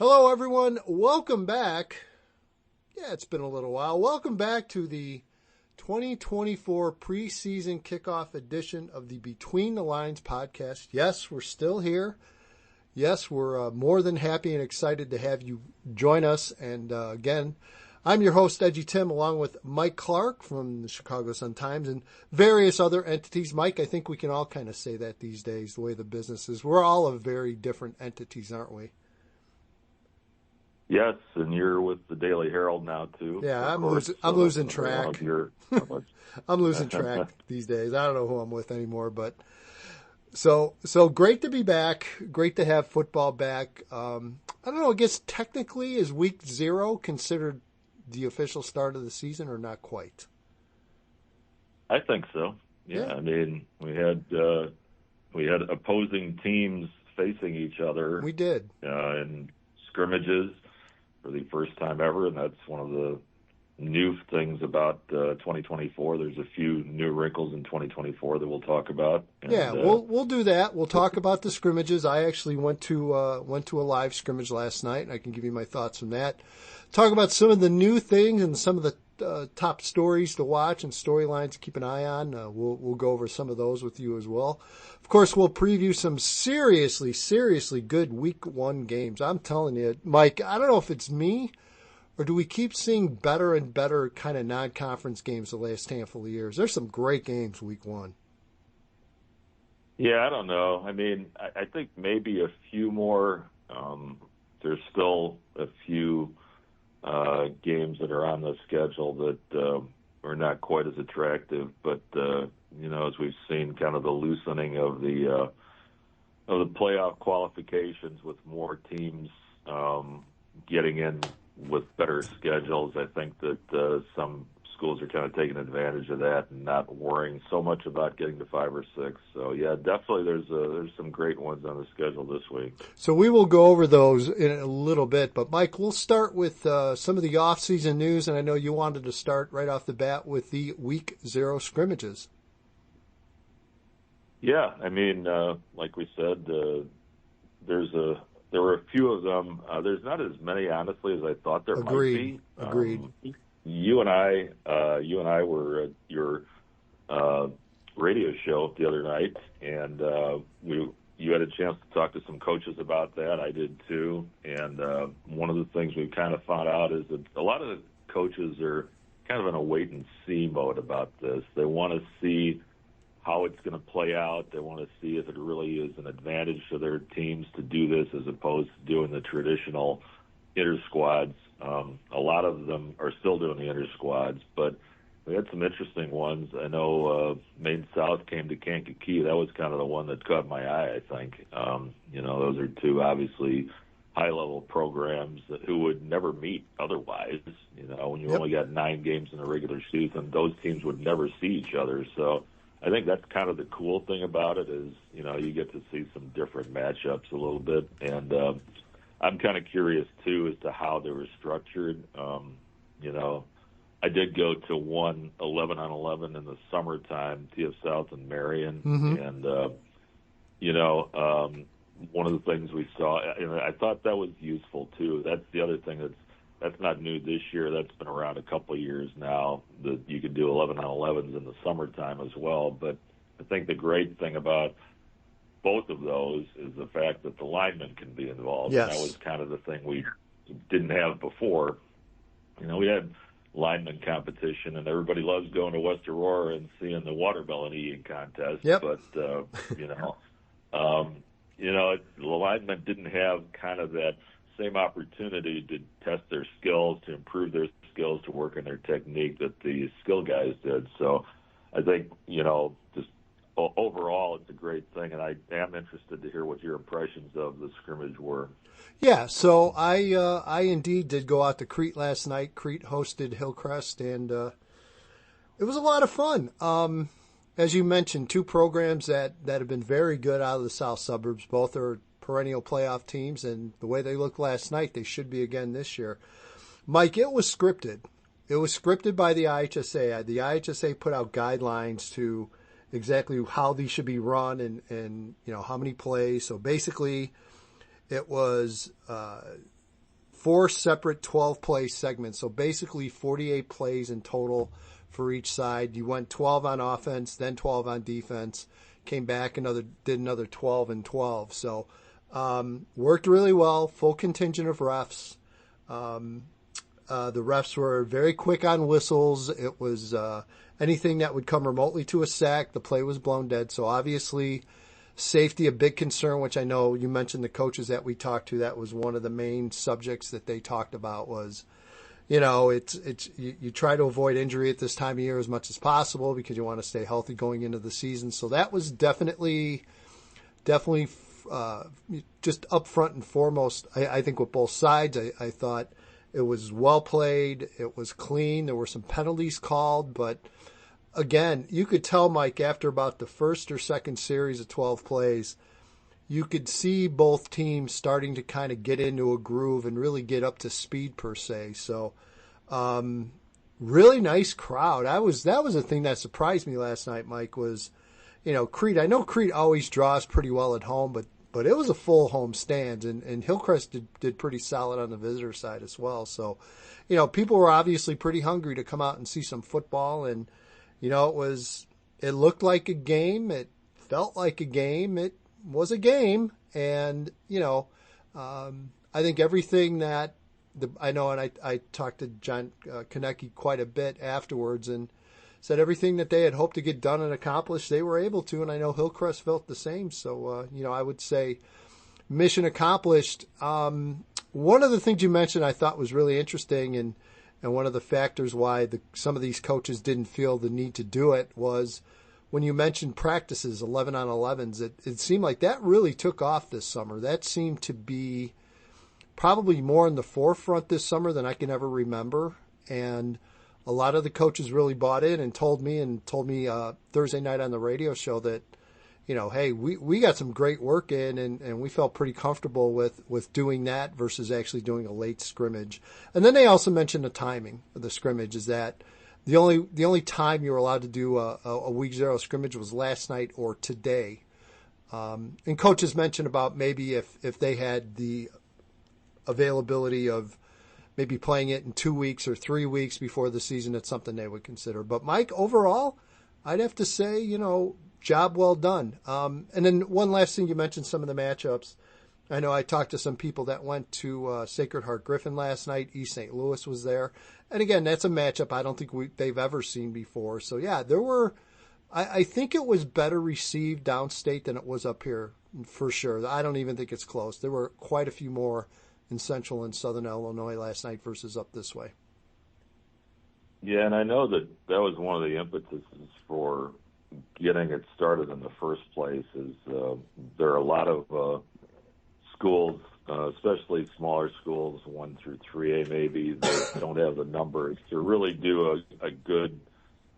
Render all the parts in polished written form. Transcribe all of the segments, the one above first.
Hello, everyone. Welcome back. Yeah, it's been a little while. Welcome back to the 2024 preseason kickoff edition of the Between the Lines podcast. Yes, we're still here. Yes, we're more than happy and excited to have you join us. And again, I'm your host, EDGYTIM, along with Mike Clark from the Chicago Sun-Times and various other entities. Mike, I think we can all kind of say that these days, the way the business is. We're all of very different entities, aren't we? Yes, and you're with the Daily Herald now too. Yeah, I'm losing track. I'm losing track these days. I don't know who I'm with anymore, but so great to be back. Great to have football back. I don't know. I guess technically is week 0 considered the official start of the season or not quite? I think so. Yeah. I mean, we had opposing teams facing each other. We did in scrimmages for the first time ever, and that's one of the new things about 2024. There's a few new wrinkles in 2024 that we'll talk about. And, yeah, we'll do that. We'll talk about the scrimmages. I actually went to a live scrimmage last night, and I can give you my thoughts on that. Talk about some of the new things and some of the top stories to watch and storylines to keep an eye on. We'll go over some of those with you as well. Of course, we'll preview some seriously good week 1 games. I'm telling you, Mike, I don't know if it's me or do we keep seeing better and better kind of non-conference games the last handful of years. There's some great games week 1. Yeah, I don't know. I mean, I think maybe a few more. There's still a few games that are on the schedule that are not quite as attractive, but as we've seen, kind of the loosening of the playoff qualifications with more teams getting in with better schedules. I think that some schools are kind of taking advantage of that and not worrying so much about getting to 5 or 6. So yeah, definitely there's some great ones on the schedule this week. So we will go over those in a little bit, but Mike, we'll start with some of the off-season news, and I know you wanted to start right off the bat with the week 0 scrimmages. Yeah, I mean, like we said, there were a few of them. There's not as many, honestly, as I thought there might be. Agreed. You and I were at your radio show the other night, and you had a chance to talk to some coaches about that. I did too. And one of the things we kind of found out is that a lot of the coaches are kind of in a wait and see mode about this. They want to see how it's going to play out. They want to see if it really is an advantage to their teams to do this as opposed to doing the traditional inter-squads. A lot of them are still doing the inter-squads, but we had some interesting ones. I know Maine South came to Kankakee. That was kind of the one that caught my eye, I think. Those are two obviously high-level programs who would never meet otherwise. When you only got 9 games in a regular season, those teams would never see each other. So I think that's kind of the cool thing about it is, you get to see some different matchups a little bit. And I'm kind of curious, too, as to how they were structured. I did go to one 11-on-11 in the summertime, TF South and Marion. Mm-hmm. And, one of the things we saw, and I thought that was useful, too. That's the other thing that's not new this year. That's been around a couple of years now, that you could do 11-on-11s in the summertime as well. But I think the great thing about both of those is the fact that the linemen can be involved. Yes. And that was kind of the thing we didn't have before. We had lineman competition, and everybody loves going to West Aurora and seeing the watermelon eating contest. Yep. But, the linemen didn't have kind of that same opportunity to test their skills, to improve their skills, to work on their technique that the skill guys did. So I think, just overall, it's a great thing, and I am interested to hear what your impressions of the scrimmage were. Yeah, so I indeed did go out to Crete last night. Crete hosted Hillcrest, and it was a lot of fun. As you mentioned, 2 programs that have been very good out of the south suburbs. Both are perennial playoff teams, and the way they looked last night, they should be again this year. Mike, it was scripted. It was scripted by the IHSA. The IHSA put out guidelines to exactly how these should be run and how many plays. So basically, it was 4 separate 12-play segments. So basically 48 plays in total for each side. You went 12 on offense, then 12 on defense, came back, did another 12 and 12. So worked really well, full contingent of refs. The refs were very quick on whistles. It was anything that would come remotely to a sack, the play was blown dead. So obviously safety, a big concern, which I know you mentioned the coaches that we talked to. That was one of the main subjects that they talked about was, you try to avoid injury at this time of year as much as possible because you want to stay healthy going into the season. So that was definitely just up front and foremost. I think with both sides, I thought it was well played. It was clean. There were some penalties called, but again, you could tell, Mike, after about the first or second series of 12 plays, you could see both teams starting to kind of get into a groove and really get up to speed per se. So, really nice crowd. That was the thing that surprised me last night, Mike, was, Crete. I know Crete always draws pretty well at home, but it was a full home stand, and Hillcrest did pretty solid on the visitor side as well. So, people were obviously pretty hungry to come out and see some football, and it looked like a game. It felt like a game. It was a game. And, I think everything that I know, and I talked to John Konecki quite a bit afterwards and said everything that they had hoped to get done and accomplished, they were able to. And I know Hillcrest felt the same. So, I would say mission accomplished. One of the things you mentioned I thought was really interesting, and one of the factors why some of these coaches didn't feel the need to do it was when you mentioned practices, 11 on 11s, it seemed like that really took off this summer. That seemed to be probably more in the forefront this summer than I can ever remember. And a lot of the coaches really bought in and told me Thursday night on the radio show that, hey, we got some great work in, and we felt pretty comfortable with doing that versus actually doing a late scrimmage. And then they also mentioned the timing of the scrimmage is that the only time you were allowed to do a week 0 scrimmage was last night or today. And coaches mentioned about maybe if they had the availability of maybe playing it in 2 weeks or 3 weeks before the season, it's something they would consider. But Mike, overall, I'd have to say, job well done. And then one last thing, you mentioned some of the matchups. I know I talked to some people that went to Sacred Heart Griffin last night. East St. Louis was there. And again, that's a matchup I don't think they've ever seen before. So yeah, I think it was better received downstate than it was up here for sure. I don't even think it's close. There were quite a few more in central and southern Illinois last night versus up this way. Yeah, and I know that was one of the impetuses for getting it started in the first place is there are a lot of schools, especially smaller schools, 1 through 3A maybe, that don't have the numbers to really do a good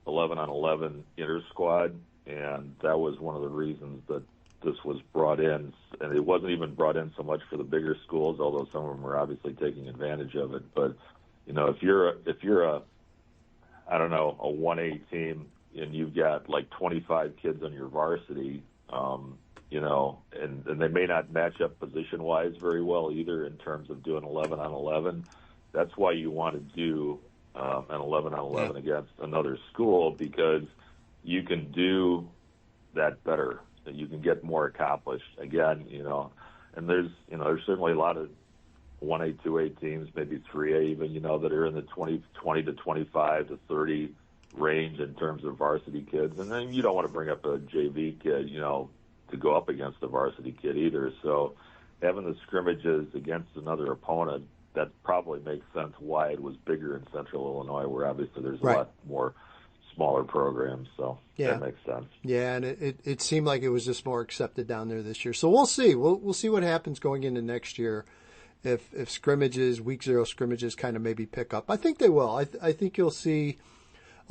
11 on 11 inter-squad, and that was one of the reasons that this was brought in. And it wasn't even brought in so much for the bigger schools, although some of them are obviously taking advantage of it. But, if you're a I don't know, a 1A team, and you've got like 25 kids on your varsity, and they may not match up position-wise very well either in terms of doing 11 on 11. That's why you want to do an 11 on 11 against another school, because you can do that better. You can get more accomplished. Again, and there's certainly a lot of 1A, 2A teams, maybe 3A even, that are in the 20 to 25 to 30 range in terms of varsity kids. And then you don't want to bring up a JV kid, to go up against a varsity kid either. So having the scrimmages against another opponent, that probably makes sense why it was bigger in central Illinois, where obviously there's a lot more smaller programs. So that makes sense. Yeah, and it seemed like it was just more accepted down there this year. So we'll see. We'll see what happens going into next year. If scrimmages, week 0 scrimmages kind of maybe pick up. I think they will. I think you'll see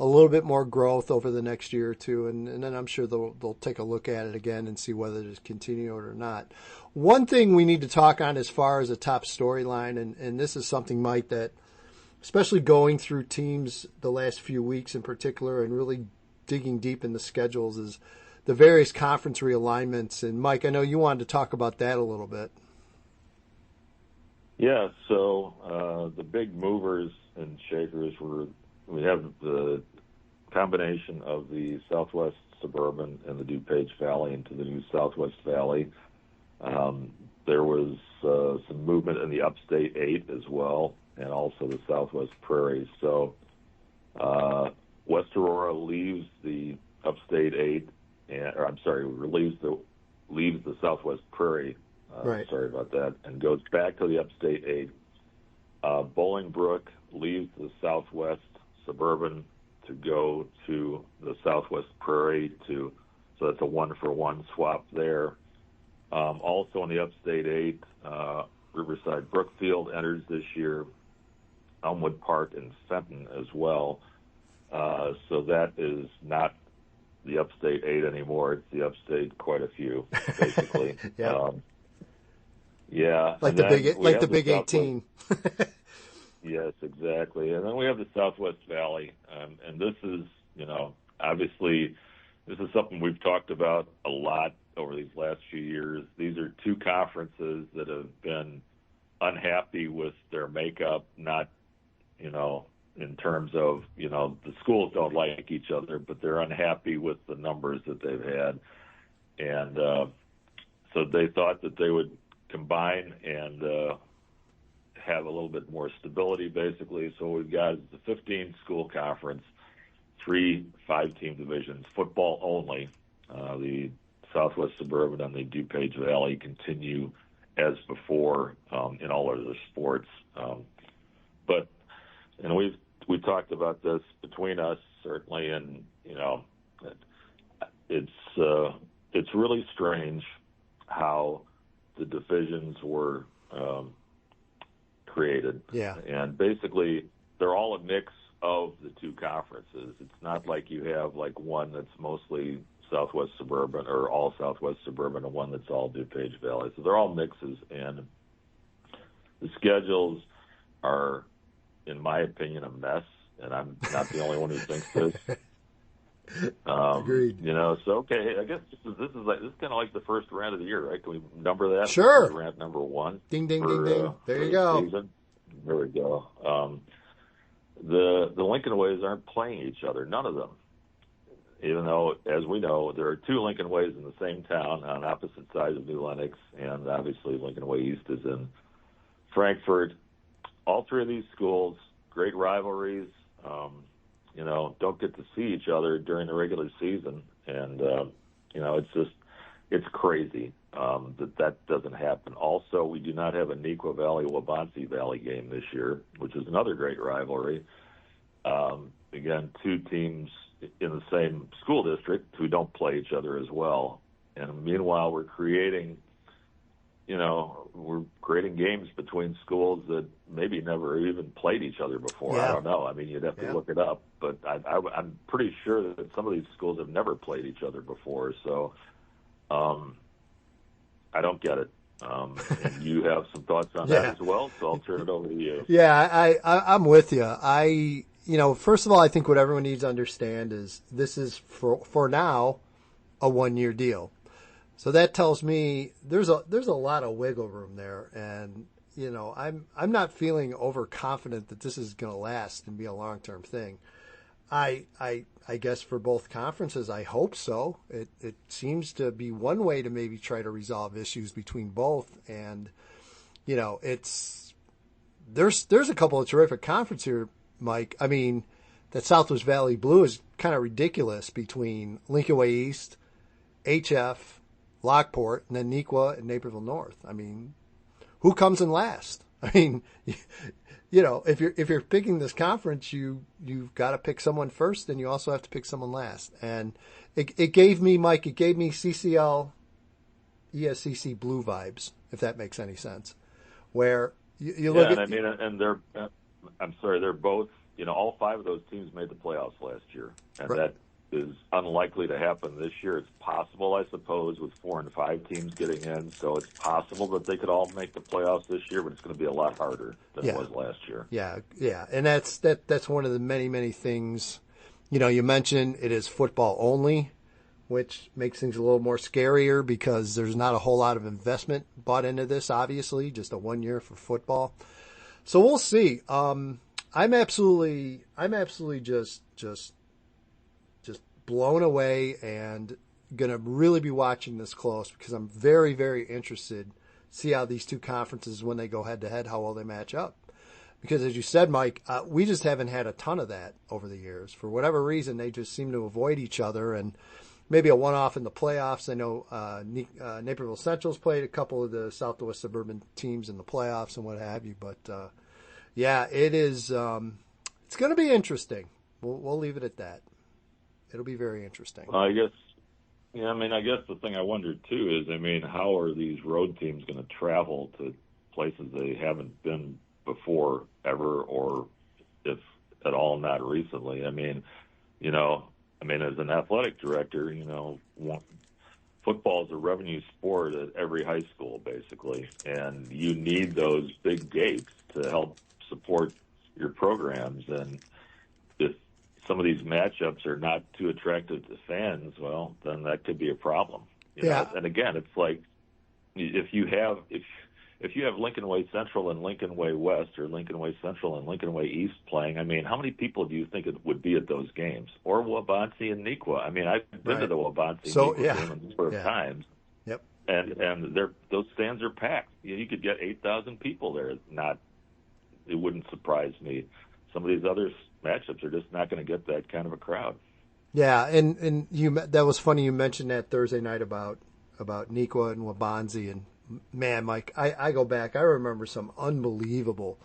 a little bit more growth over the next year or two, and then I'm sure they'll take a look at it again and see whether to continue it or not. One thing we need to talk on as far as a top storyline, and this is something, Mike, that especially going through teams the last few weeks in particular and really digging deep in the schedules, is the various conference realignments. And Mike, I know you wanted to talk about that a little bit. Yeah, so the big movers and shakers we have the combination of the Southwest Suburban and the DuPage Valley into the new Southwest Valley. There was some movement in the Upstate 8 as well, and also the Southwest Prairie. So West Aurora leaves the Upstate 8, leaves the Southwest Prairie. Right. Sorry about that, and goes back to the Upstate 8. Bolingbrook leaves the Southwest Suburban to go to the Southwest Prairie so that's a 1-for-1 swap there. Also in the Upstate 8, Riverside Brookfield enters this year, Elmwood Park and Fenton as well. So that is not the Upstate 8 anymore. It's the Upstate quite a few, basically. Yeah. Yeah. Like the Big 18. Yes, exactly. And then we have the Southwest Valley. And this is, obviously this is something we've talked about a lot over these last few years. These are two conferences that have been unhappy with their makeup, not, in terms of, the schools don't like each other, but they're unhappy with the numbers that they've had. And so they thought that they would combine and have a little bit more stability, basically. So we've got the 15-school conference, 3 5-team divisions, football only. The Southwest Suburban and the DuPage Valley continue as before in all other sports. But we talked about this between us, certainly, and, it's really strange how the divisions were created. Yeah. And basically, they're all a mix of the two conferences. It's not like you have like one that's mostly Southwest Suburban or all Southwest Suburban and one that's all DuPage Valley. So they're all mixes, and the schedules are, in my opinion, a mess, and I'm not the only one who thinks this. Agreed. So okay, I guess this is kind of like the first rant of the year, right? Can we number that? Sure. Rant number 1. Ding, ding, ding, ding. There you go. Season. There we go. The Lincoln Ways aren't playing each other, none of them. Even though, as we know, there are 2 Lincoln Ways in the same town on opposite sides of New Lenox, and obviously Lincoln Way East is in Frankfort. All 3 of these schools, great rivalries. Don't get to see each other during the regular season, and it's crazy that doesn't happen. Also, we do not have a Neuqua Valley-Waubonsee Valley game this year, which is another great rivalry. Again, 2 teams in the same school district who don't play each other as well, and meanwhile we're creating games between schools that maybe never even played each other before. Yeah. I don't know. I mean, you'd have to look it up, but I'm pretty sure that some of these schools have never played each other before. So I don't get it. And you have some thoughts on that as well, so I'll turn it over to you. Yeah, I'm with you. First of all, I think what everyone needs to understand is this is for now a 1-year deal. So that tells me there's a lot of wiggle room there, and I'm not feeling overconfident that this is going to last and be a long-term thing. I guess for both conferences, I hope so. It seems to be one way to maybe try to resolve issues between both, and there's a couple of terrific conferences here, Mike. I mean, that Southwest Valley Blue is kind of ridiculous between Lincoln Way East, HF, Lockport, and then Neuqua and Naperville North. I mean, who comes in last? I mean, if you're picking this conference, you've got to pick someone first, and you also have to pick someone last. And it gave me CCL, ESCC Blue vibes, if that makes any sense. Where you look at, and they're, I'm sorry, they're both, all 5 of those teams made the playoffs last year, and right. That is unlikely to happen this year. It's possible, I suppose, with 4 and 5 teams getting in, so it's possible that they could all make the playoffs this year, but it's going to be a lot harder than it was last year. Yeah, and that's one of the many things. You mentioned it is football only, which makes things a little more scarier because there's not a whole lot of investment bought into this, obviously, just a 1 year for football. So we'll see. I'm absolutely just blown away and going to really be watching this close because I'm very, very interested to see how these two conferences, when they go head to head, how well they match up. Because as you said, Mike, we just haven't had a ton of that over the years. For whatever reason, they just seem to avoid each other, and maybe a one-off in the playoffs. I know Naperville Central's played a couple of the Southwest Suburban teams in the playoffs and what have you. But, yeah, it is it's going to be interesting. We'll leave it at that. It'll be very interesting. I guess the thing I wonder, too, is, how are these road teams going to travel to places they haven't been before ever, or if at all not recently? As an athletic director, football is a revenue sport at every high school, basically, and you need those big gates to help support your programs. And if some of these matchups are not too attractive to fans, well, then that could be a problem. You know? And again, it's like if you have Lincoln Way Central and Lincoln Way West, or Lincoln Way Central and Lincoln Way East playing, how many people do you think it would be at those games? Or Wabansie and Nequa. I've been to the Wabansie Nequa game a number of times. Yep. And those stands are packed. You could get 8,000 people there. It wouldn't surprise me. Some of these other matchups are just not going to get that kind of a crowd. Yeah, and that was funny you mentioned that Thursday night about Nequa and Wabansie, and man, Mike, I go back. I remember some unbelievable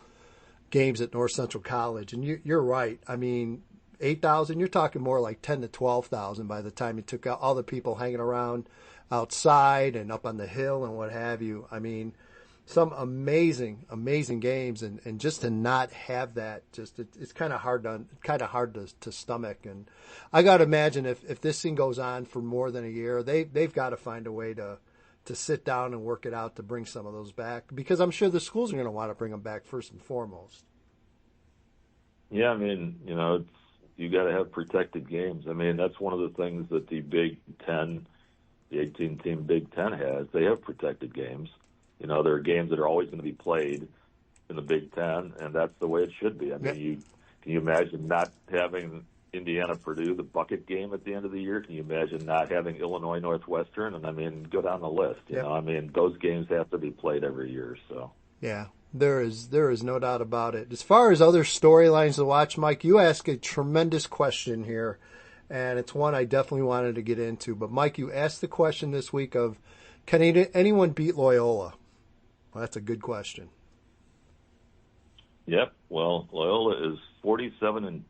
games at North Central College, and you're right. 8,000. You're talking more like 10 to 12,000 by the time you took out all the people hanging around outside and up on the hill and what have you. Some amazing games, and just to not have that, it's kind of hard to stomach. And I got to imagine if this thing goes on for more than a year, they've got to find a way to sit down and work it out to bring some of those back, because I'm sure the schools are going to want to bring them back first and foremost. Yeah, you got to have protected games. That's one of the things that the Big Ten, the 18-team Big Ten has. They have protected games. There are games that are always going to be played in the Big Ten, and that's the way it should be. Can you imagine not having Indiana-Purdue, the bucket game at the end of the year? Can you imagine not having Illinois-Northwestern? And go down the list. Those games have to be played every year. So yeah, there is no doubt about it. As far as other storylines to watch, Mike, you ask a tremendous question here, and it's one I definitely wanted to get into. But Mike, you asked the question this week of, can anyone beat Loyola? Well, that's a good question. Yep. Well, Loyola is 47-2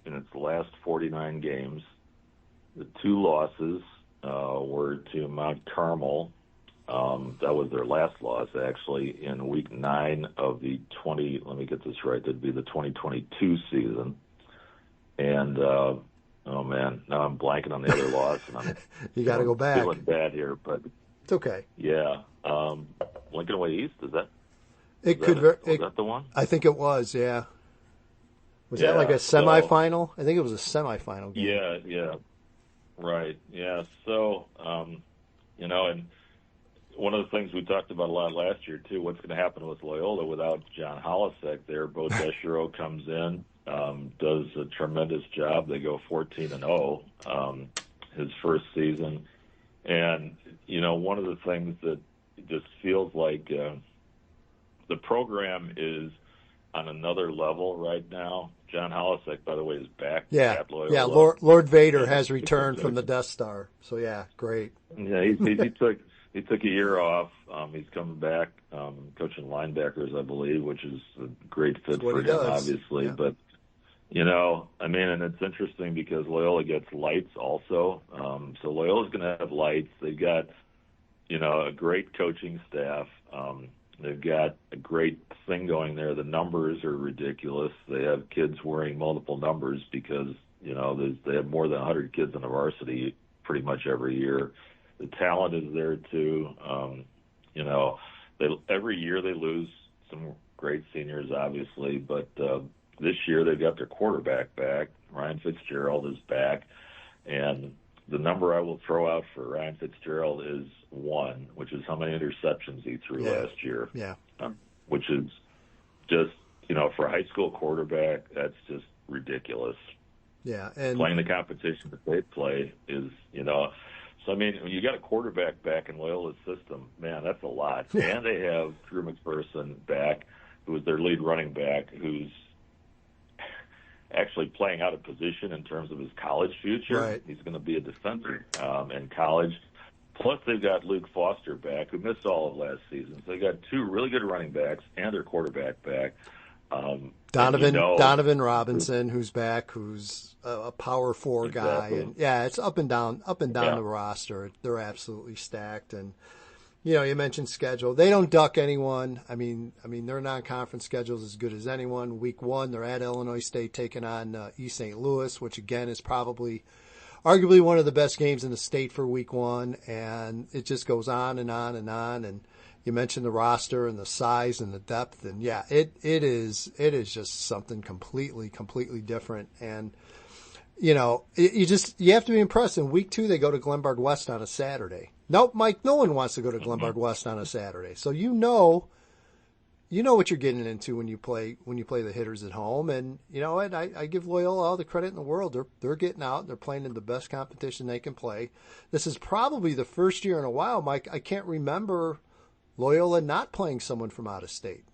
in its last 49 games. The two losses were to Mount Carmel. That was their last loss, actually, in Week 9 of the let me get this right, that'd be the 2022 season. And, oh, man, now I'm blanking on the other loss. And you got to go back. Feeling bad here, but it's okay. Yeah. Lincoln Way East, is that? Was that the one? I think it was, yeah. Was that like a semifinal? I think it was a semifinal game. Yeah. Right, yeah. So, and one of the things we talked about a lot last year, too, what's going to happen with Loyola without John Holisek there. Bo Deschiro comes in, does a tremendous job. They go 14-0 his first season. And, one of the things that just feels like the program is on another level right now. John Holisek, by the way, is back at Loyola. Yeah, Lord Vader has returned from the Death Star. So, yeah, great. Yeah, he took a year off. He's coming back, coaching linebackers, I believe, which is a great fit for him, obviously. Yeah. But, and it's interesting because Loyola gets lights also. So Loyola's going to have lights. They've got, a great coaching staff. They've got a great thing going there. The numbers are ridiculous. They have kids wearing multiple numbers because, they have more than 100 kids in the varsity pretty much every year. The talent is there, too. Every year they lose some great seniors, obviously, but this year they've got their quarterback back. Ryan Fitzgerald is back. And, the number I will throw out for Ryan Fitzgerald is 1, which is how many interceptions he threw last year. Yeah. Which is just, for a high school quarterback, that's just ridiculous. Yeah. And playing the competition that they play is, so, I mean, when you got a quarterback back in Loyola's system, man, that's a lot. Yeah. And they have Drew McPherson back, who is their lead running back, who's actually playing out of position in terms of his college future. Right. He's going to be a defender in college. Plus, they've got Luke Foster back, who missed all of last season. So they got 2 really good running backs and their quarterback back. Donovan Robinson, who's back, who's a power 4 guy, and it's up and down the roster. They're absolutely stacked, and you mentioned schedule. They don't duck anyone. I mean, their non-conference schedule is as good as anyone. Week 1, they're at Illinois State taking on East St. Louis, which again is probably arguably one of the best games in the state for Week 1, and it just goes on and on and on. And you mentioned the roster and the size and the depth, and it is just something completely different. And you have to be impressed. In Week 2, they go to Glenbard West on a Saturday. Nope, Mike, no one wants to go to Glenbard West on a Saturday. So you know what you're getting into when you play the hitters at home. And you know what? I give Loyola all the credit in the world. They're getting out. They're playing in the best competition they can play. This is probably the first year in a while, Mike, I can't remember Loyola not playing someone from out of state.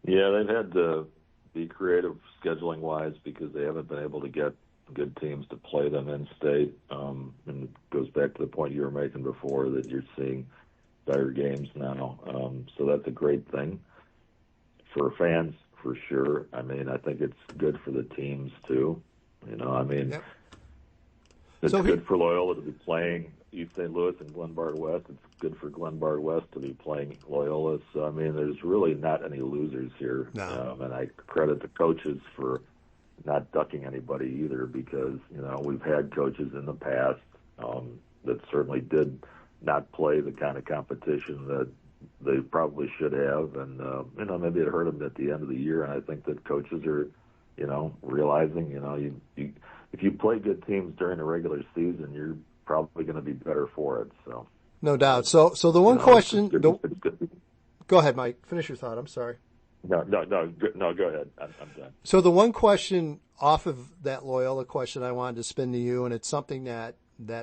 Yeah, they've had to be creative scheduling-wise because they haven't been able to get good teams to play them in state. And it goes back to the point you were making before that you're seeing better games now. So that's a great thing for fans, for sure. I mean, I think it's good for the teams, too. Yep. It's good for Loyola to be playing East St. Louis and Glenbard West. It's good for Glenbard West to be playing Loyola. So, I mean, there's really not any losers here. No. And I credit the coaches for not ducking anybody either because, we've had coaches in the past that certainly did not play the kind of competition that they probably should have. And, maybe it hurt them at the end of the year. And I think that coaches are, realizing, if you play good teams during the regular season, you're probably going to be better for it. So no doubt. So the one question. It's good. Go ahead, Mike. Finish your thought. I'm sorry. No. Go ahead. I'm done. So the one question off of that Loyola question I wanted to spin to you, and it's something that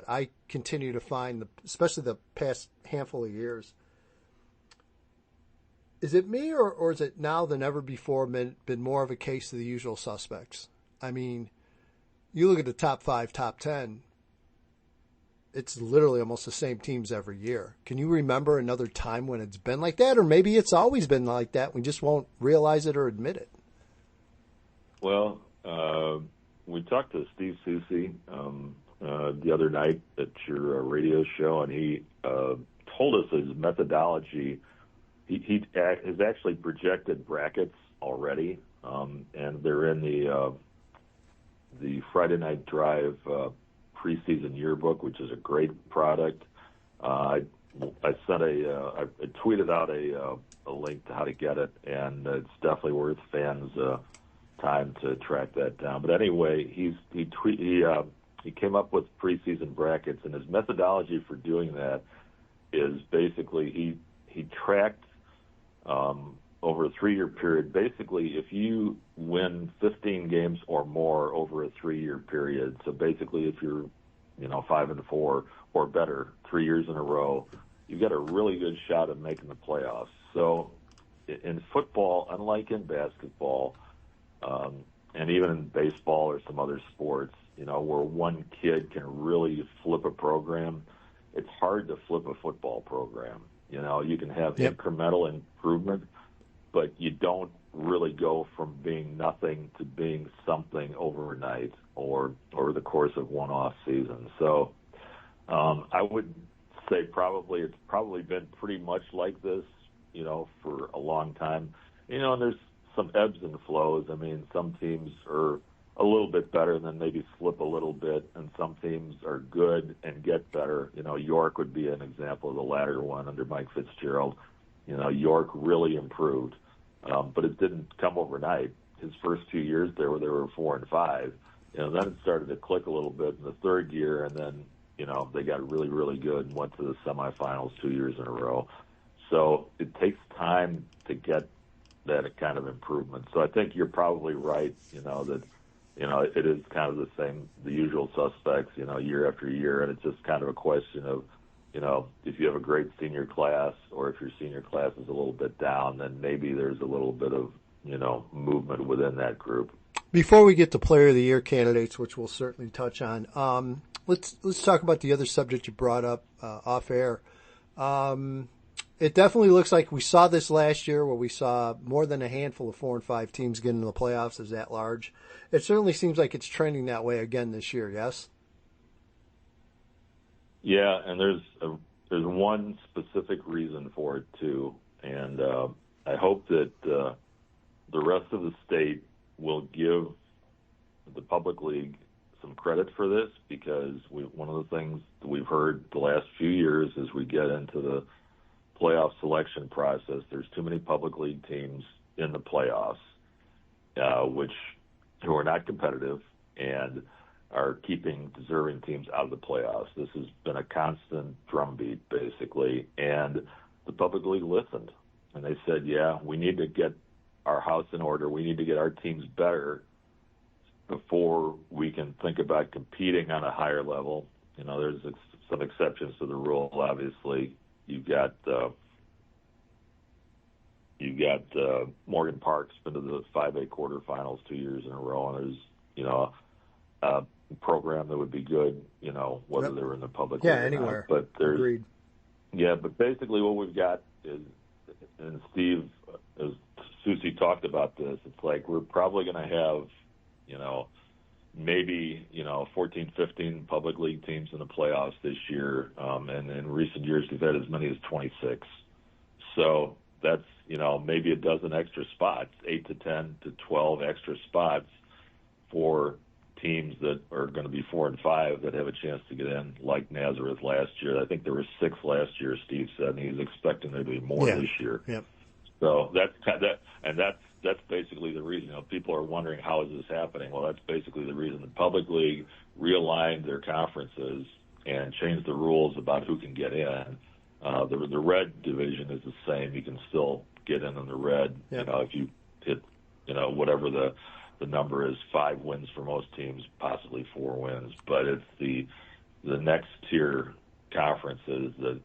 I continue to find, especially the past handful of years. Is it me or is it now than ever before been more of a case of the usual suspects? I mean, you look at the top 5, top 10, it's literally almost the same teams every year. Can you remember another time when it's been like that? Or maybe it's always been like that. We just won't realize it or admit it. Well, we talked to Steve Soucy the other night at your radio show, and he told us his methodology. He has actually projected brackets already, and they're in the Friday Night Drive preseason yearbook, which is a great product. I tweeted out a link to how to get it, and it's definitely worth fans' time to track that down. But anyway, he came up with preseason brackets, and his methodology for doing that is basically he tracked over a 3-year period. Basically, if you win 15 games or more over a 3-year period, so basically if you're 5-4 or better 3 years in a row, you've got a really good shot at making the playoffs. So in football, unlike in basketball, and even in baseball or some other sports, where one kid can really flip a program, it's hard to flip a football program. You can have incremental improvement, but you don't really go from being nothing to being something overnight or over the course of one off season. So I would say it's probably been pretty much like this, for a long time. And there's some ebbs and flows. I mean, some teams are a little bit better and then maybe slip a little bit, and some teams are good and get better. York would be an example of the latter one under Mike Fitzgerald. York really improved, but it didn't come overnight. His first 2 years there, they were 4-5, then it started to click a little bit in the third year, and then, they got really, really good and went to the semifinals 2 years in a row. So it takes time to get that kind of improvement. So I think you're probably right, that, it is kind of the same, the usual suspects, year after year. And it's just kind of a question of, if you have a great senior class or if your senior class is a little bit down, then maybe there's a little bit of, movement within that group. Before we get to Player of the Year candidates, which we'll certainly touch on, let's talk about the other subject you brought up off air. It definitely looks like we saw this last year where we saw more than a handful of 4 and 5 teams get into the playoffs as at large. It certainly seems like it's trending that way again this year, yes? Yeah, and there's one specific reason for it too, and I hope that the rest of the state will give the public league some credit for this, because one of the things that we've heard the last few years as we get into the playoff selection process, there's too many public league teams in the playoffs, who are not competitive and are keeping deserving teams out of the playoffs. This has been a constant drumbeat, basically, and the public league listened, and they said, yeah, we need to get our house in order. We need to get our teams better before we can think about competing on a higher level. There's some exceptions to the rule, obviously. You've got Morgan Park's been to the 5A quarterfinals 2 years in a row, and there's a program that would be good, whether they're in the public league or anywhere. Not. But there's Agreed. Yeah, but basically what we've got is, and Steve, as Susie talked about this, it's like we're probably going to have, maybe 14, 15 public league teams in the playoffs this year, and in recent years we've had as many as 26. So that's maybe a dozen extra spots, 8 to 10 to 12 extra spots for teams that are going to be 4 and 5 that have a chance to get in, like Nazareth last year. I think there were 6 last year, Steve said, and he's expecting there to be more this year. Yep. So that's basically the reason. People are wondering, how is this happening? Well, that's basically the reason. The public league realigned their conferences and changed the rules about who can get in. The red division is the same. You can still get in the red. Yep. If you hit, whatever the number is, 5 wins for most teams, possibly 4 wins. But it's the next tier conferences that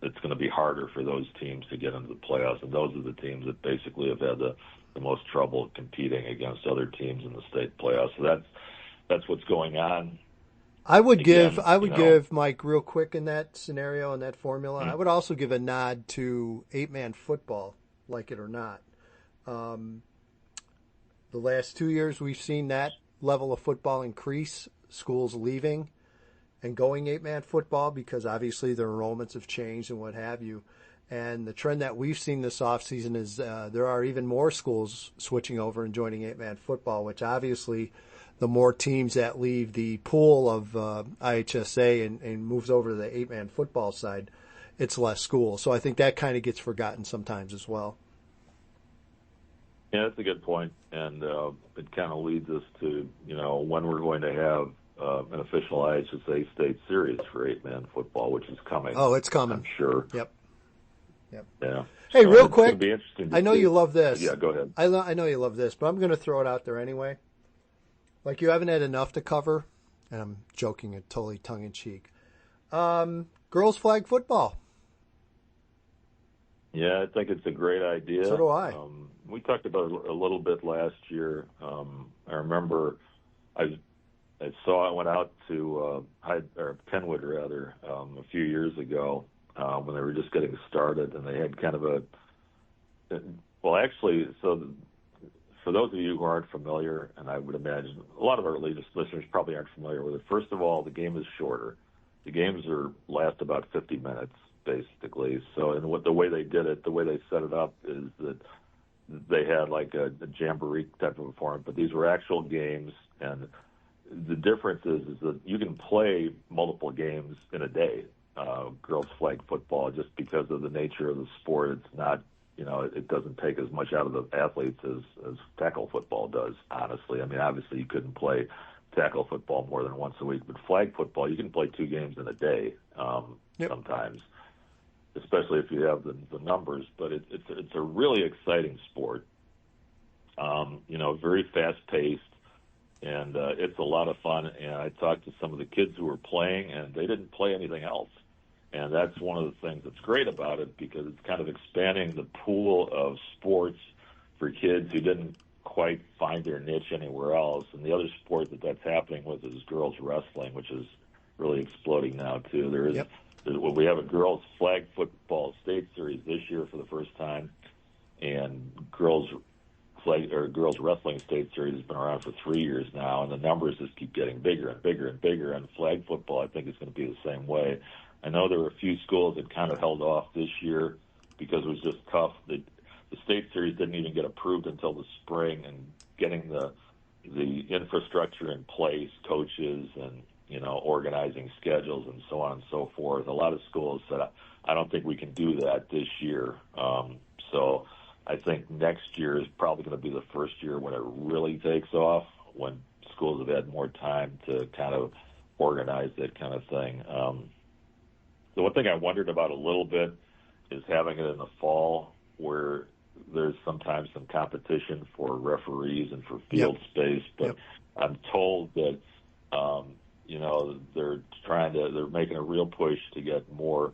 it's going to be harder for those teams to get into the playoffs, and those are the teams that basically have had the most trouble competing against other teams in the state playoffs. So that's what's going on. I would give Mike, real quick, in that scenario, in that formula, I would also give a nod to 8-man football, like it or not. The last 2 years we've seen that level of football increase, schools leaving and going 8-man football because obviously their enrollments have changed and what have you. And the trend that we've seen this offseason is there are even more schools switching over and joining 8-man football, which obviously the more teams that leave the pool of IHSA and moves over to the 8-man football side, it's less schools. So I think that kind of gets forgotten sometimes as well. Yeah, that's a good point. And it kind of leads us to, when we're going to have an official IHSA state series for 8-man football, which is coming. Oh, it's coming. I'm sure. Yep. Yeah. Hey, so real quick, be interesting I know see. you love this. Yeah, go ahead. I know you love this, but I'm going to throw it out there anyway. Like, you haven't had enough to cover, and I'm joking, and totally tongue-in-cheek. Girls flag football. Yeah, I think it's a great idea. So do I. We talked about it a little bit last year. I remember I went out to Kenwood, rather, a few years ago when they were just getting started, and they had kind of so for those of you who aren't familiar, and I would imagine a lot of our listeners probably aren't familiar with it, first of all, the game is shorter. The games last about 50 minutes, basically. So, and the way they did it, the way they set it up is that they had like a jamboree type of a format, but these were actual games, and the difference is that you can play multiple games in a day, girls flag football, just because of the nature of the sport. It's not, it doesn't take as much out of the athletes as tackle football does, honestly. I mean, obviously you couldn't play tackle football more than once a week, but flag football, you can play 2 games in a day sometimes, especially if you have the numbers. But it's a really exciting sport, very fast-paced, and it's a lot of fun. And I talked to some of the kids who were playing, and they didn't play anything else. And that's one of the things that's great about it, because it's kind of expanding the pool of sports for kids who didn't quite find their niche anywhere else. And the other sport that's happening with is girls wrestling, which is really exploding now too. We have a girls flag football state series this year for the first time, and girls wrestling state series has been around for 3 years now, and the numbers just keep getting bigger and bigger and bigger. And flag football, I think, is going to be the same way. I know there were a few schools that kind of held off this year because it was just tough. The state series didn't even get approved until the spring, and getting the infrastructure in place, coaches, and organizing schedules and so on and so forth. A lot of schools said, I don't think we can do that this year. So I think next year is probably going to be the first year when it really takes off, when schools have had more time to kind of organize that kind of thing. The one thing I wondered about a little bit is having it in the fall, where there's sometimes some competition for referees and for field space. But I'm told that, they're making a real push to get more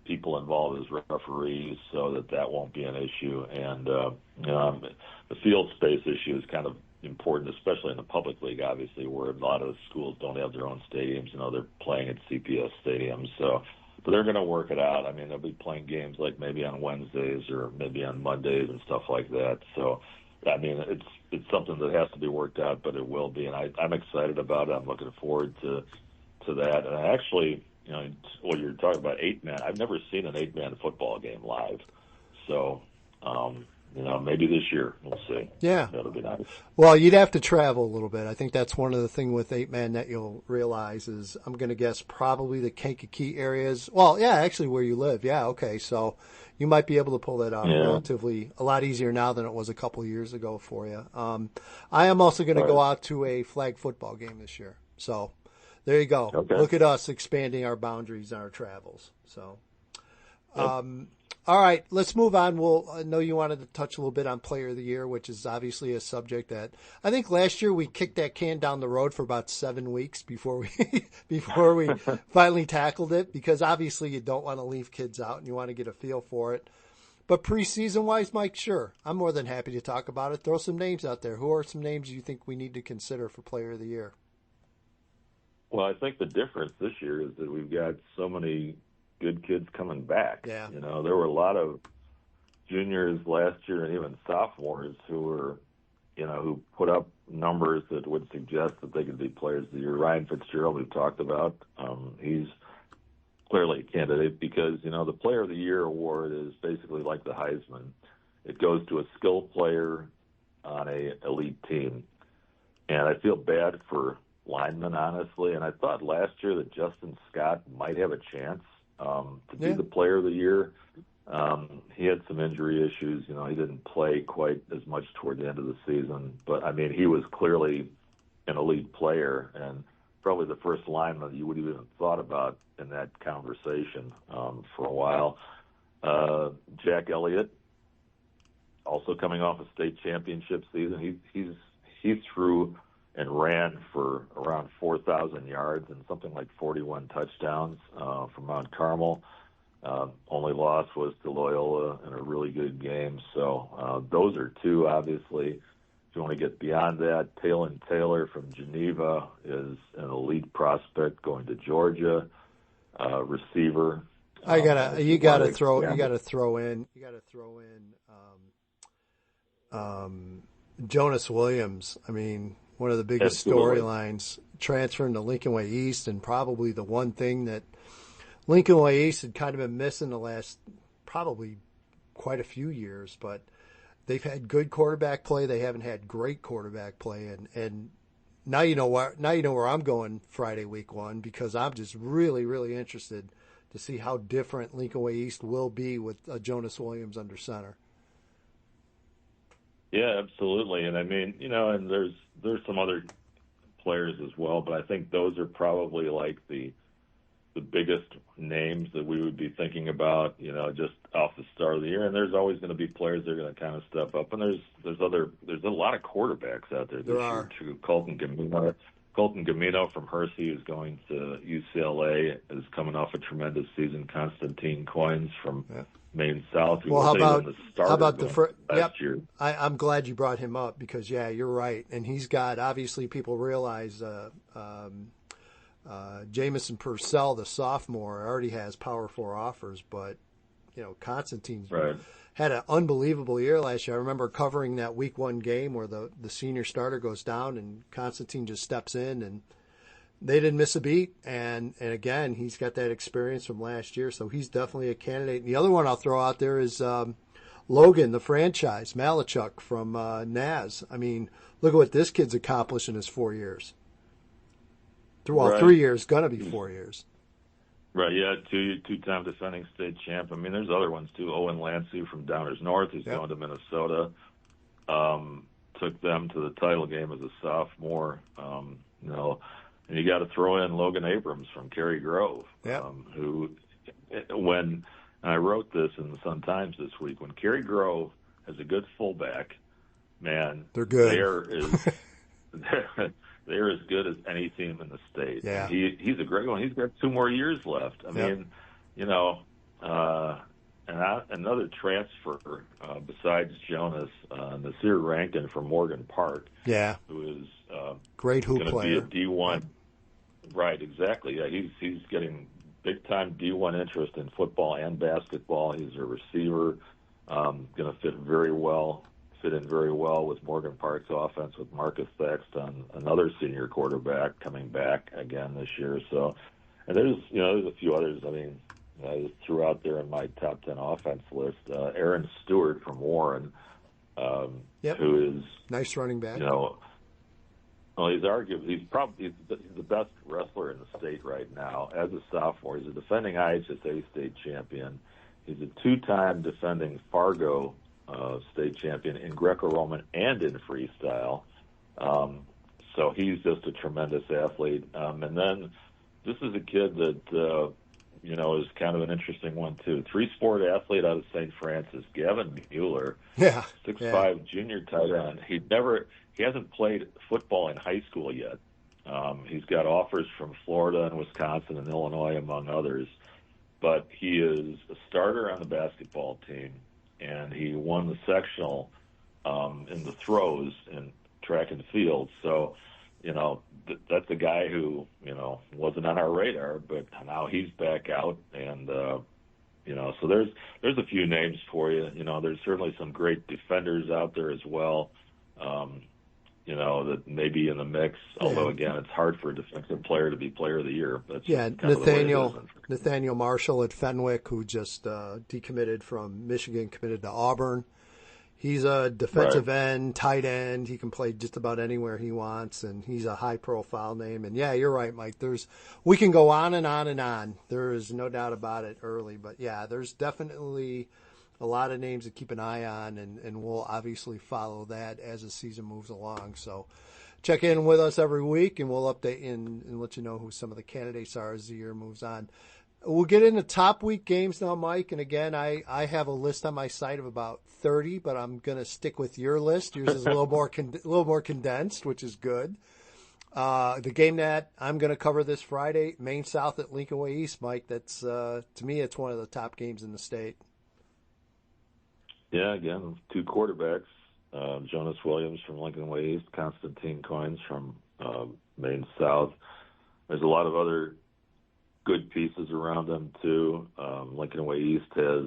people involved as referees, so that won't be an issue. And, the field space issue is kind of important, especially in the public league, obviously, where a lot of schools don't have their own stadiums. They're playing at CPS stadiums. But they're going to work it out. I mean, they'll be playing games like maybe on Wednesdays or maybe on Mondays and stuff like that. So, I mean, it's something that has to be worked out, but it will be. And I'm excited about it. I'm looking forward to that. And I actually, you're talking about 8-man. I've never seen an 8-man football game live. So, maybe this year we'll see. Yeah, that'll be nice. Well, you'd have to travel a little bit. I think that's one of the things with 8-man that you'll realize is, I'm going to guess, probably the Kankakee areas. Well, yeah, actually where you live. Yeah, okay, so you might be able to pull that off relatively a lot easier now than it was a couple of years ago for you. I am also going to go out to a flag football game this year. So there you go. Okay. Look at us expanding our boundaries and our travels. So. All right, let's move on. I know you wanted to touch a little bit on Player of the Year, which is obviously a subject that I think last year we kicked that can down the road for about 7 weeks before we finally tackled it, because obviously you don't want to leave kids out and you want to get a feel for it. But preseason-wise, Mike, sure, I'm more than happy to talk about it. Throw some names out there. Who are some names you think we need to consider for Player of the Year? Well, I think the difference this year is that we've got so many good kids coming back. Yeah. There were a lot of juniors last year and even sophomores who were, who put up numbers that would suggest that they could be players of the year. Ryan Fitzgerald, we've talked about. He's clearly a candidate because, the Player of the Year award is basically like the Heisman. It goes to a skilled player on a elite team. And I feel bad for linemen, honestly. And I thought last year that Justin Scott might have a chance to be the Player of the Year. He had some injury issues. He didn't play quite as much toward the end of the season. But, I mean, he was clearly an elite player and probably the first lineman you would have even thought about in that conversation for a while. Jack Elliott, also coming off a state championship season. He threw and ran for around 4,000 yards and something like 41 touchdowns from Mount Carmel. Only loss was to Loyola in a really good game. So those are two, obviously. If you want to get beyond that, Talon Taylor from Geneva is an elite prospect going to Georgia. Receiver. You gotta throw in Jonas Williams. I mean, one of the biggest storylines transferring to Lincoln Way East, and probably the one thing that Lincoln Way East had kind of been missing the last probably quite a few years, but they've had good quarterback play. They haven't had great quarterback play, and now you know where I'm going Friday week 1, because I'm just really, really interested to see how different Lincoln Way East will be with Jonas Williams under center. Yeah, absolutely. And I mean, and there's some other players as well, but I think those are probably like the biggest names that we would be thinking about, just off the start of the year. And there's always going to be players that are going to kind of step up. And there's a lot of quarterbacks out there this year too. Colton Gamino from Hersey, who's going to UCLA, is coming off a tremendous season. Constantine Coins from Maine South. Well, how about last year? I'm glad you brought him up because, you're right. And he's got, obviously, people realize Jamison Purcell, the sophomore, already has Power 4 offers, but, Constantine's had an unbelievable year last year. I remember covering that week 1 game where the senior starter goes down and Constantine just steps in, and they didn't miss a beat. And again, he's got that experience from last year, so he's definitely a candidate. And the other one I'll throw out there is Logan, the franchise, Malachuk from Naz. I mean, look at what this kid's accomplished in his 4 years. 3 years, going to be 4 years. Right, yeah, two-time defending state champ. I mean, there's other ones, too. Owen Lansue from Downers North, who's going to Minnesota. Took them to the title game as a sophomore. And you got to throw in Logan Abrams from Cary Grove, who, when I wrote this in the Sun-Times this week, when Cary Grove has a good fullback, man, they're good. They're as good as any team in the state. Yeah. He's a great one. He's got 2 more years left. I mean, another transfer besides Jonas, Nasir Rankin from Morgan Park. Yeah. Who is great hoop player. Be a D1. Right, exactly. Yeah, he's getting big-time D1 interest in football and basketball. He's a receiver, going to fit in very well with Morgan Park's offense, with Marcus Thaxton, another senior quarterback, coming back again this year. So, and there's a few others. I mean, I just threw out there in my top 10 offense list, Aaron Stewart from Warren, who is nice running back. Well, he's the best wrestler in the state right now. As a sophomore, he's a defending IHSA state champion. He's a 2-time defending Fargo state champion in Greco-Roman and in freestyle. So he's just a tremendous athlete. And then this is a kid that, is kind of an interesting one, too. 3-sport athlete out of St. Francis, Gavin Mueller. 6'5", junior tight end. He hasn't played football in high school yet. He's got offers from Florida and Wisconsin and Illinois, among others. But he is a starter on the basketball team, and he won the sectional in the throws in track and field. So, that's a guy who, wasn't on our radar, but now he's back out. And, so there's a few names for you. There's certainly some great defenders out there as well, that may be in the mix. Although, again, it's hard for a defensive player to be player of the year. That's Nathaniel Marshall at Fenwick, who just decommitted from Michigan, committed to Auburn. He's a defensive end, tight end. He can play just about anywhere he wants, and he's a high-profile name. And, you're right, Mike. We can go on and on and on. There is no doubt about it early. But, there's definitely a lot of names to keep an eye on, and we'll obviously follow that as the season moves along. So check in with us every week, and we'll update and let you know who some of the candidates are as the year moves on. We'll get into top week games now, Mike. And again, I have a list on my site of about 30, but I'm going to stick with your list. Yours is a little more condensed, which is good. The game that I'm going to cover this Friday, Maine South at Lincoln Way East, Mike. That's to me, it's one of the top games in the state. Yeah, again, 2 quarterbacks, Jonas Williams from Lincoln Way East, Constantine Coins from Maine South. There's a lot of other good pieces around them, too. Lincoln Way East has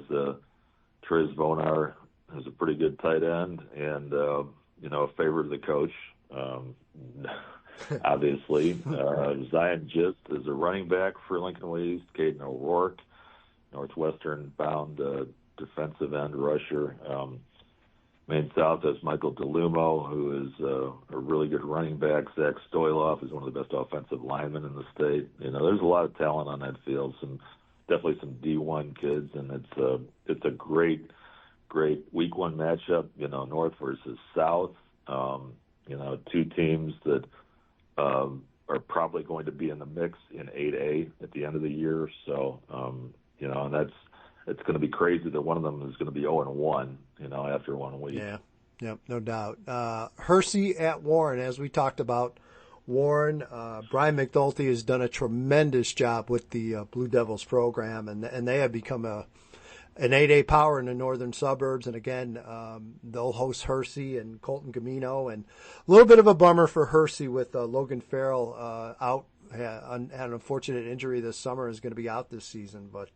Trez Vonar, who's a pretty good tight end, and, a favorite of the coach, obviously. Zion Gist is a running back for Lincoln Way East. Caden O'Rourke, Northwestern-bound defensive end rusher. Maine South has Michael DeLumo, who is a really good running back. Zach Stoyloff is one of the best offensive linemen in the state. There's a lot of talent on that field. Definitely some D1 kids, and it's a great week 1 matchup. North versus South. 2 teams that are probably going to be in the mix in 8A at the end of the year. So, and it's going to be crazy that one of them is going to be 0-1, after 1 week. Yeah, yep, no doubt. Hersey at Warren, as we talked about, Warren, Brian McNulty has done a tremendous job with the Blue Devils program, and they have become an 8A power in the northern suburbs. And again, they'll host Hersey and Colton Gamino, and a little bit of a bummer for Hersey with Logan Farrell out, had an unfortunate injury this summer, is going to be out this season. But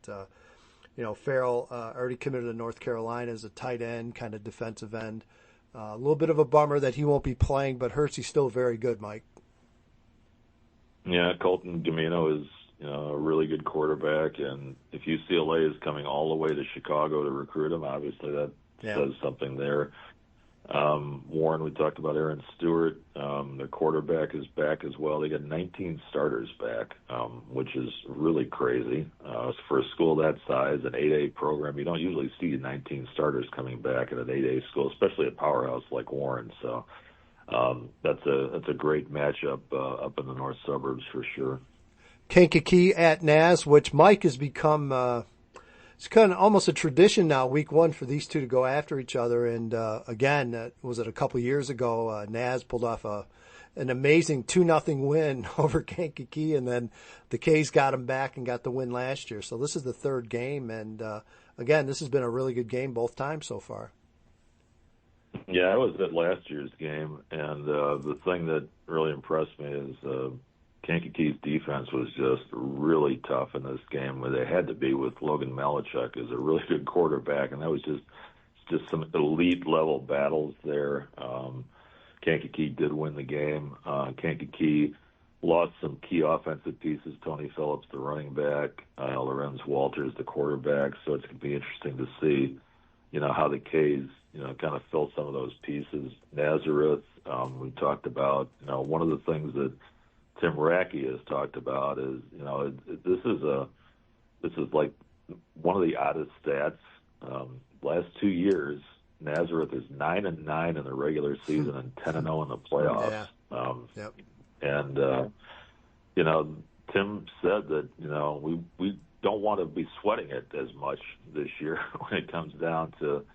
Farrell already committed to North Carolina as a tight end, kind of defensive end. A little bit of a bummer that he won't be playing, but Hersey's still very good, Mike. Yeah, Colton Gamino is a really good quarterback, and if UCLA is coming all the way to Chicago to recruit him, obviously that says something there. Warren, we talked about Aaron Stewart. Their quarterback is back as well. They got 19 starters back, which is really crazy. For a school that size, an 8A program, you don't usually see 19 starters coming back at an 8A school, especially a powerhouse like Warren. So that's a great matchup up in the north suburbs for sure. Kankakee at Naz, which Mike has become it's kind of almost a tradition now, week one, for these two to go after each other. And again, was it a couple years ago, Naz pulled off an amazing 2-0 win over Kankakee, and then the K's got him back and got the win last year. So this is the third game, and again, this has been a really good game both times so far. Yeah, I was at last year's game, and the thing that really impressed me is Kankakee's defense was just really tough in this game, where they had to be with Logan Malachuk as a really good quarterback, and that was just some elite level battles there. Kankakee did win the game. Kankakee lost some key offensive pieces. Tony Phillips, the running back, Lorenz Walters, the quarterback. So it's going to be interesting to see, how the K's, kind of fill some of those pieces. Nazareth, we talked about, one of the things that Tim Rackey has talked about is, this is like one of the oddest stats. Last 2 years, Nazareth is 9-9 in the regular season and 10-0 in the playoffs. Yep. And Tim said that we don't want to be sweating it as much this year when it comes down to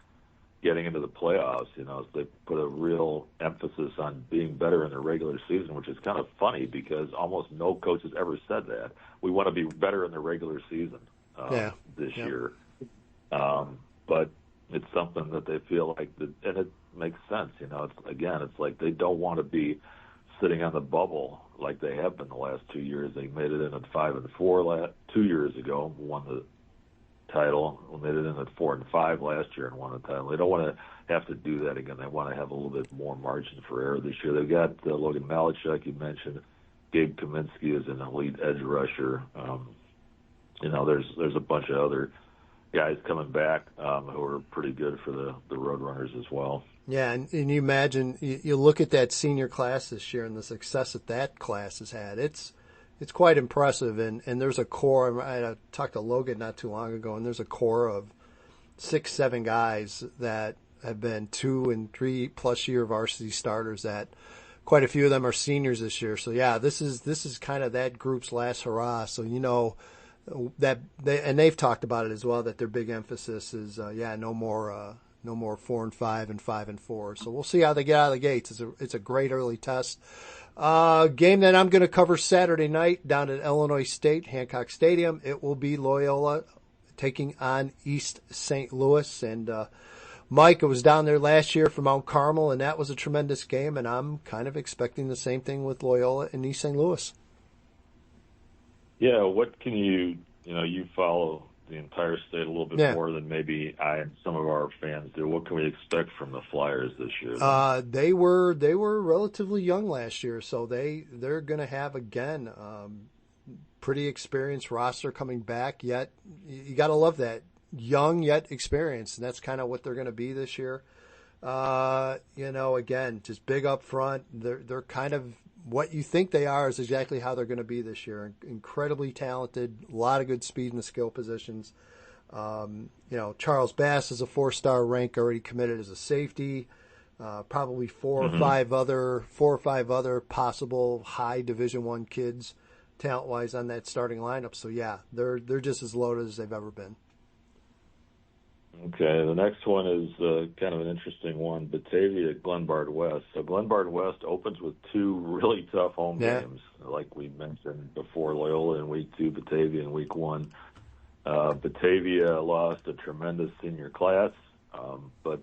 getting into the playoffs. So they put a real emphasis on being better in the regular season, which is kind of funny because almost no coach has ever said that. We want to be better in the regular season this year. But it's something that they feel like, and it makes sense. It's like they don't want to be sitting on the bubble like they have been the last 2 years. They made it in at 5-4 2 years ago, won the title. We made it in at 4-5 last year and won the title. They don't want to have to do that again. They want to have a little bit more margin for error this year. They've got Logan Malachuk, you mentioned. Gabe Kaminsky is an elite edge rusher. There's a bunch of other guys coming back who are pretty good for the Roadrunners as well. Yeah, and you imagine, you look at that senior class this year and the success that class has had. It's quite impressive, and there's a core. I talked to Logan not too long ago, and there's a core of 6-7 guys that have been 2 and 3 plus year varsity starters. That quite a few of them are seniors this year. So yeah, this is kind of that group's last hurrah. So that they've talked about it as well, that their big emphasis is no more 4-5 and 5-4. So we'll see how they get out of the gates. It's a great early test. Game that I'm going to cover Saturday night down at Illinois State, Hancock Stadium. It will be Loyola taking on East St. Louis. And Mike, I was down there last year for Mount Carmel, and that was a tremendous game. And I'm kind of expecting the same thing with Loyola and East St. Louis. Yeah, what can you follow the entire state a little bit more than maybe I and some of our fans do. What can we expect from the Flyers this year? They were relatively young last year, so they're going to have again pretty experienced roster coming back. Yet you got to love that, young yet experienced, and that's kind of what they're going to be this year. Again, just big up front. They're kind of what you think they are is exactly how they're going to be this year. Incredibly talented, a lot of good speed in the skill positions. Charles Bass is a 4-star rank, already committed as a safety. probably four or five other possible high Division I kids, talent-wise, on that starting lineup. So yeah, they're just as loaded as they've ever been. Okay, the next one is kind of an interesting one, Batavia at Glenbard West. So Glenbard West opens with two really tough home games, like we mentioned before, Loyola in week 2, Batavia in week 1. Batavia lost a tremendous senior class, but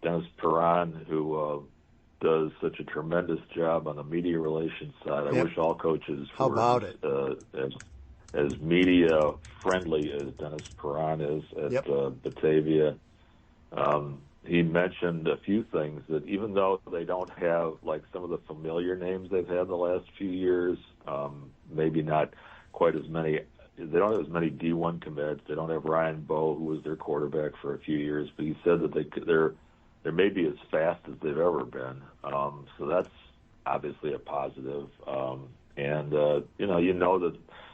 Dennis Perron, who does such a tremendous job on the media relations side, I wish all coaches were as media friendly as Dennis Perron is at Batavia. He mentioned a few things that even though they don't have like some of the familiar names they've had the last few years, maybe not quite as many. They don't have as many D1 commits. They don't have Ryan Bowe, who was their quarterback for a few years, but he said that they're maybe as fast as they've ever been. So that's obviously a positive.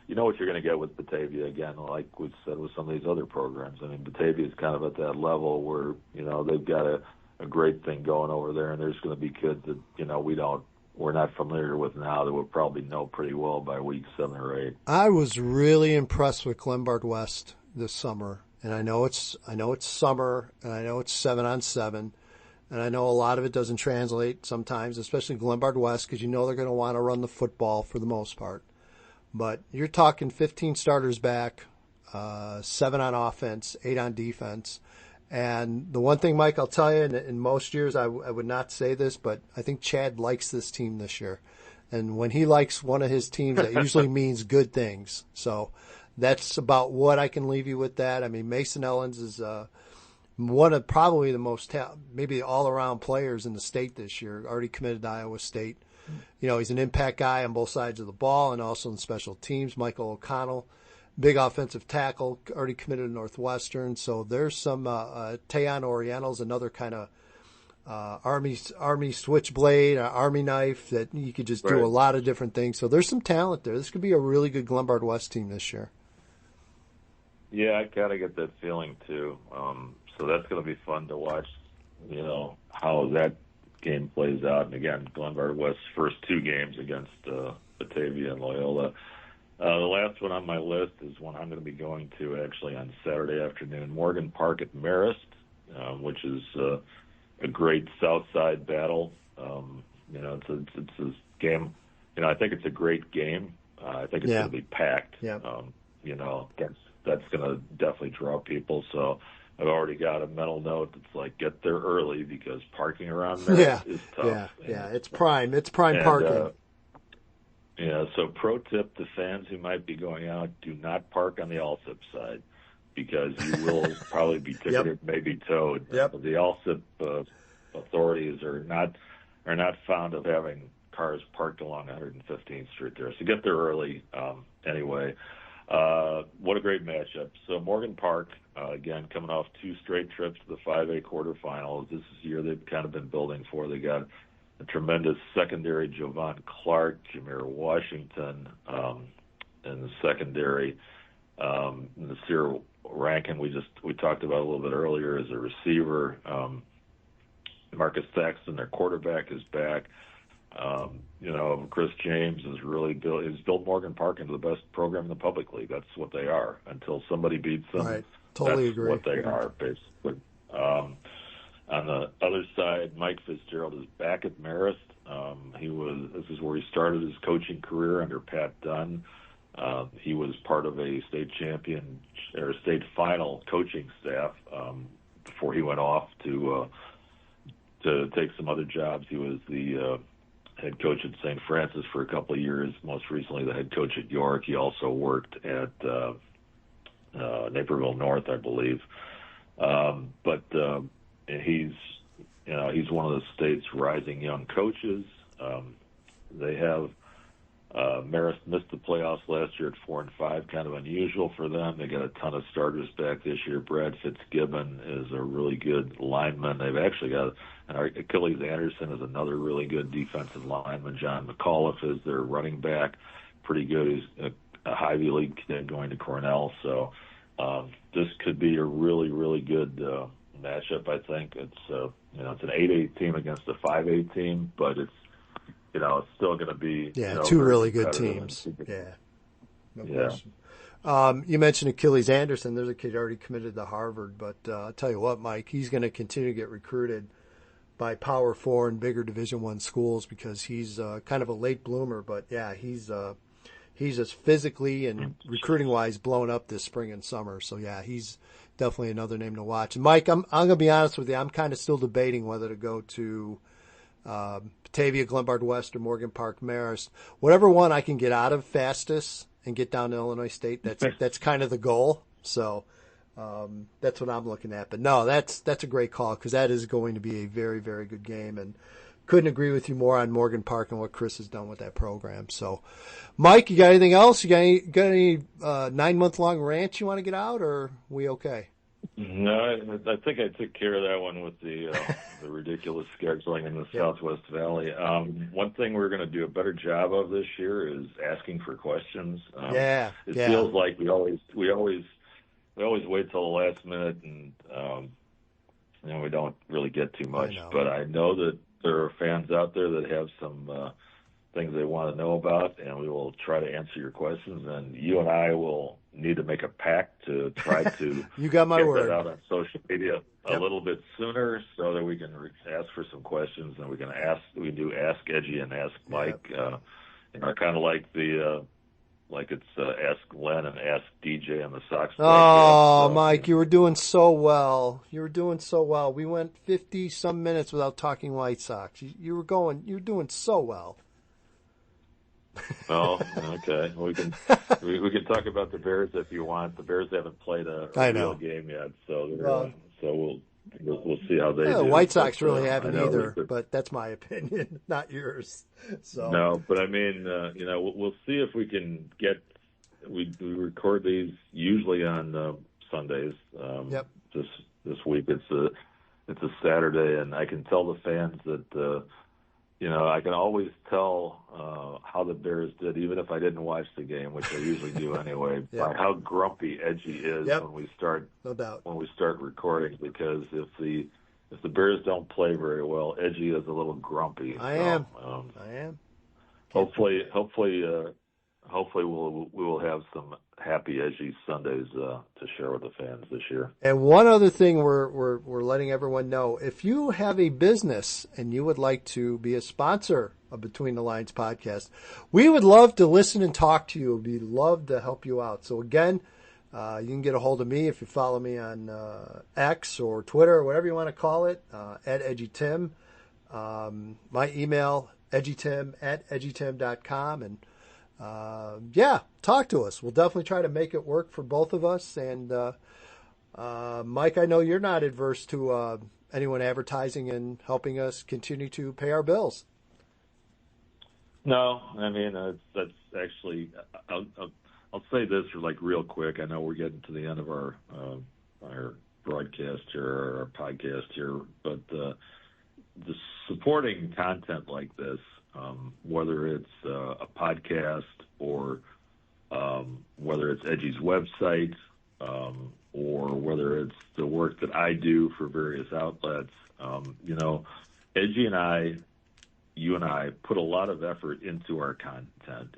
You know what you're going to get with Batavia, again, like we said with some of these other programs. I mean, Batavia is kind of at that level where, they've got a great thing going over there, and there's going to be kids that, we're not familiar with now that we'll probably know pretty well by week 7 or 8. I was really impressed with Glenbard West this summer, and I know it's summer, and I know it's 7-on-7, and I know a lot of it doesn't translate sometimes, especially Glenbard West, because they're going to want to run the football for the most part. But you're talking 15 starters back, 7 on offense, 8 on defense. And the one thing, Mike, I'll tell you, in most years I would not say this, but I think Chad likes this team this year. And when he likes one of his teams, that usually means good things. So that's about what I can leave you with that. I mean, Mason Ellens is one of probably the most maybe all-around players in the state this year, already committed to Iowa State. He's an impact guy on both sides of the ball and also in special teams. Michael O'Connell, big offensive tackle, already committed to Northwestern. So there's some Tayon Oriental's another kind of Army switchblade, Army knife that you could just do a lot of different things. So there's some talent there. This could be a really good Glenbard West team this year. Yeah, I kind of get that feeling too. So that's going to be fun to watch, how that game plays out. And again, Glenbard West's first 2 games against Batavia and Loyola. The last one on my list is one I'm going to be going to actually on Saturday afternoon, Morgan Park at Marist, which is a great South Side battle. It's a game. I think it's a great game. I think it's going to be packed. Yeah. That's going to definitely draw people. So I've already got a mental note that's like, get there early because parking around there is tough. Yeah, it's prime. It's prime parking. So pro tip to fans who might be going out, do not park on the Allsip side because you will probably be ticketed, maybe towed. Yep. The Allsip authorities are not fond of having cars parked along 115th Street there. So get there early anyway. What a great matchup. So Morgan Park, again, coming off 2 straight trips to the 5A quarterfinals. This is the year they've kind of been building for. They got a tremendous secondary, Jovan Clark, Jameer Washington, in the secondary. Nasir Rankin, we talked about a little bit earlier as a receiver. Marcus Thaxton, their quarterback, is back. Chris James has built Morgan Park into the best program in the public league. That's what they are. Until somebody beats them, right. Totally that's agree. what they are, basically. On the other side, Mike Fitzgerald is back at Marist. This is where he started his coaching career under Pat Dunn. He was part of a state final coaching staff before he went off to take some other jobs. He was the head coach at St. Francis for a couple of years, most recently the head coach at York. He also worked at Naperville North, I believe. But he's one of the state's rising young coaches. They have Marist missed the playoffs last year at 4-5, kind of unusual for them. They got a ton of starters back this year. Brad Fitzgibbon is a really good lineman. They've actually got Achilles Anderson is another really good defensive lineman. John McAuliffe is their running back, pretty good. He's a Ivy League kid going to Cornell. So this could be a really, really good matchup. I think it's it's an 8A team against a 5A team, but it's it's still going to be two really good teams. Yeah, no question. You mentioned Achilles Anderson. There's a kid already committed to Harvard, but I'll tell you what, Mike, he's going to continue to get recruited by Power 4 and bigger Division I schools because he's kind of a late bloomer. But yeah, he's just physically and recruiting wise blown up this spring and summer. So yeah, he's definitely another name to watch. And Mike, I'm going to be honest with you, I'm kind of still debating whether to go to Batavia, Glenbard West, or Morgan Park Marist. Whatever one I can get out of fastest and get down to Illinois State, that's kind of the goal. So that's what I'm looking at. But no, that's a great call because that is going to be a very, very good game. And couldn't agree with you more on Morgan Park and what Chris has done with that program. So, Mike, you got anything else? You got any 9-month-long rant you want to get out, or are we okay? No, I think I took care of that one with the ridiculous scheduling in the Southwest Valley. One thing we're going to do a better job of this year is asking for questions. It feels like we always wait till the last minute, and we don't really get too much. But I know that there are fans out there that have some things they want to know about, and we will try to answer your questions. And you and I will need to make a pact to try to you got my get word. that out on social media a little bit sooner so that we can ask for some questions, and we do Ask Edgy and Ask Mike, kind of like the like it's Ask Len and Ask DJ on the Sox. Oh, Mike, you were doing so well. We went 50-some minutes without talking White Sox. You were doing so well. Oh, okay. We can talk about the Bears if you want. The Bears haven't played a real game yet, so we'll see how they do. White Sox really haven't either, but that's my opinion, not yours. So no, but I mean, we'll see if we can get. We record these usually on Sundays. This week it's a Saturday, and I can tell the fans that. I can always tell how the Bears did, even if I didn't watch the game, which I usually do anyway, by how grumpy Edgy is when we start. No doubt. When we start recording, because if the Bears don't play very well, Edgy is a little grumpy. I am. Hopefully, we will have some happy Edgy Sundays to share with the fans this year. And one other thing we're letting everyone know: if you have a business and you would like to be a sponsor of Between the Lines podcast, we would love to listen and talk to you. We'd love to help you out. So again, you can get a hold of me if you follow me on X or Twitter or whatever you want to call it, at EDGYTIM. My email, edgytim@edgytim.com, and talk to us. We'll definitely try to make it work for both of us. And Mike, I know you're not adverse to anyone advertising and helping us continue to pay our bills. No, I mean that's actually. I'll say this real quick. I know we're getting to the end of our broadcast here, or our podcast here, but the supporting content like this. Whether it's a podcast or whether it's Edgy's website or whether it's the work that I do for various outlets, Edgy and you and I put a lot of effort into our content.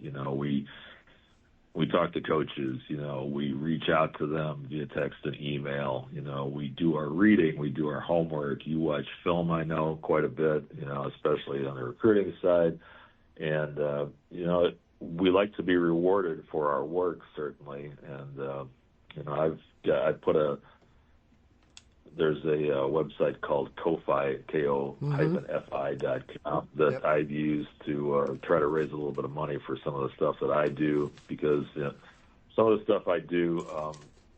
We talk to coaches, we reach out to them via text and email, we do our reading, we do our homework. You watch film, I know, quite a bit, especially on the recruiting side. And, we like to be rewarded for our work, certainly. And, there's a website called Ko-Fi, Ko-Fi.com, that I've used to try to raise a little bit of money for some of the stuff that I do, because some of the stuff I do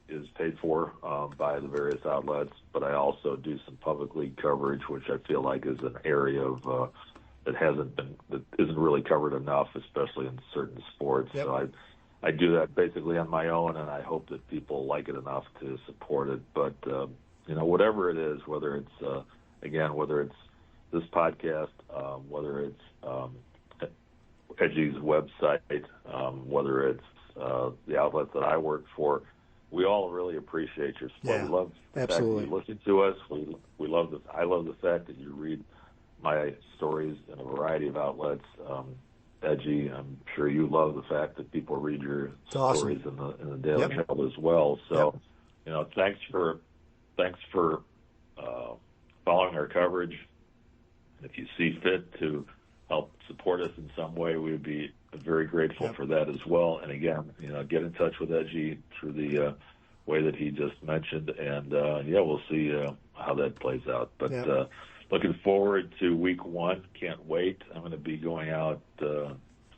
is paid for by the various outlets, but I also do some public league coverage, which I feel like is an area of that isn't really covered enough, especially in certain sports. Yep. So I do that basically on my own, and I hope that people like it enough to support it. But whatever it is, whether it's this podcast, whether it's Edgy's website, whether it's the outlet that I work for, we all really appreciate your support. Yeah, We love the absolutely. fact that you listen to us. We love I love the fact that you read my stories in a variety of outlets. Edgy, I'm sure you love the fact that people read your stories in the Daily Herald as well. So, thanks for following our coverage. If you see fit to help support us in some way, we would be very grateful for that as well. And again, get in touch with Edgy through the way that he just mentioned, and we'll see how that plays out. But looking forward to week 1. Can't wait. I'm going to be going out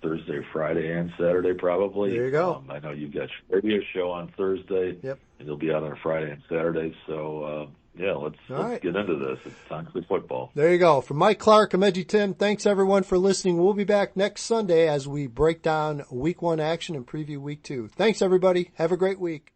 Thursday, Friday, and Saturday probably. There you go. I know you've got your radio show on Thursday, and you'll be out on Friday and Saturday. So, let's get into this. It's time for football. There you go. From Mike Clark, I'm EDGYTIM. Thanks, everyone, for listening. We'll be back next Sunday as we break down week 1 action and preview week 2. Thanks, everybody. Have a great week.